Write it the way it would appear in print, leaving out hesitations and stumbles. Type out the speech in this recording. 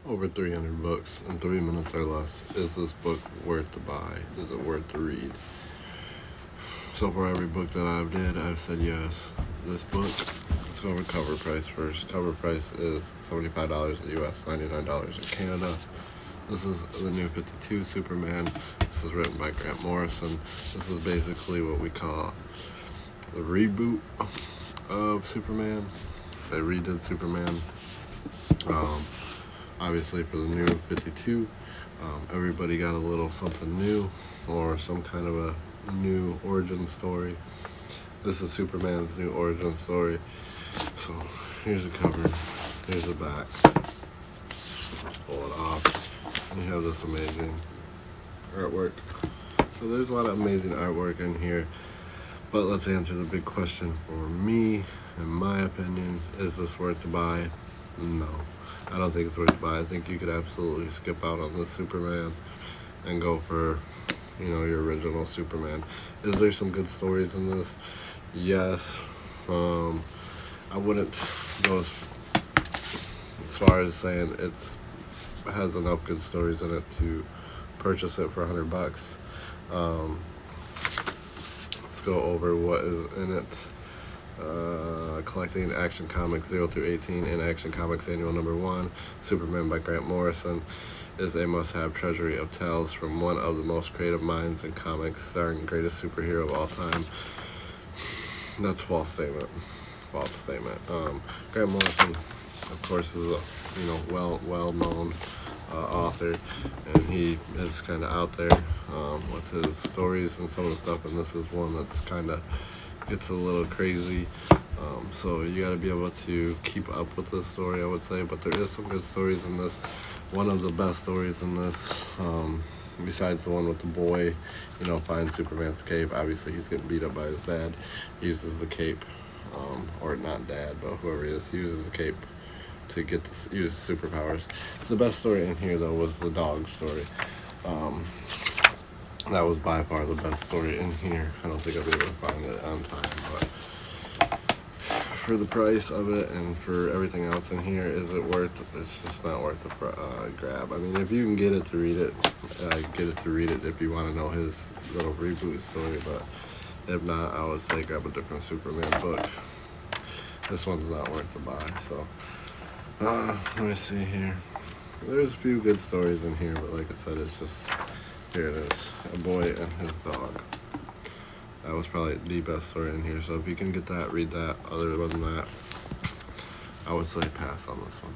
over 300 books in 3 minutes or less. Is this book worth to buy? Is it worth to read? So for every book that I've said yes. This book, let's go over cover price first. Cover price is $75 in the US, $99 in Canada. This is the New 52 Superman. This is written by Grant Morrison. This is basically what we call the reboot of Superman. They redid Superman. Obviously for the New 52, everybody got a little something new or some kind of a new origin story. This is Superman's new origin story. So here's the cover, here's the back. Let's pull it off. And you have this amazing artwork. So there's a lot of amazing artwork in here. But let's answer the big question for me. In my opinion, is this worth to buy? No, I don't think it's worth to buy. I think you could absolutely skip out on this Superman and go for, your original Superman. Is there some good stories in this? Yes. I wouldn't go as far as saying it has enough good stories in it to purchase it for $100. Let's go over what is in it. Collecting Action Comics 0 through 18 in Action Comics Annual Number 1, Superman by Grant Morrison, is a must-have treasury of tales from one of the most creative minds in comics, starring the greatest superhero of all time. That's a false statement. Grant Morrison, of course, is a well-known author, and he is kind of out there with his stories and some of the stuff, and this is one that's kind of gets a little crazy, so you got to be able to keep up with this story, I would say. But there is some good stories in this. One of the best stories in this, besides the one with the boy, finds Superman's cape. Obviously he's getting beat up by his dad. He uses the cape, or not dad, but whoever he is, he uses the cape to use superpowers. The best story in here though was the dog story. That was by far the best story in here. I don't think I'll be able to find it on time, but for the price of it and for everything else in here, is it worth it? It's just not worth the grab. I mean, if you can get it to read it, get it to read it if you want to know his little reboot story, but if not, I would say grab a different Superman book. This one's not worth the buy, so let me see here. There's a few good stories in here, but like I said, it's just, here it is, a boy and his dog. That was probably the best story in here, so if you can get that, read that. Other than that, I would say pass on this one.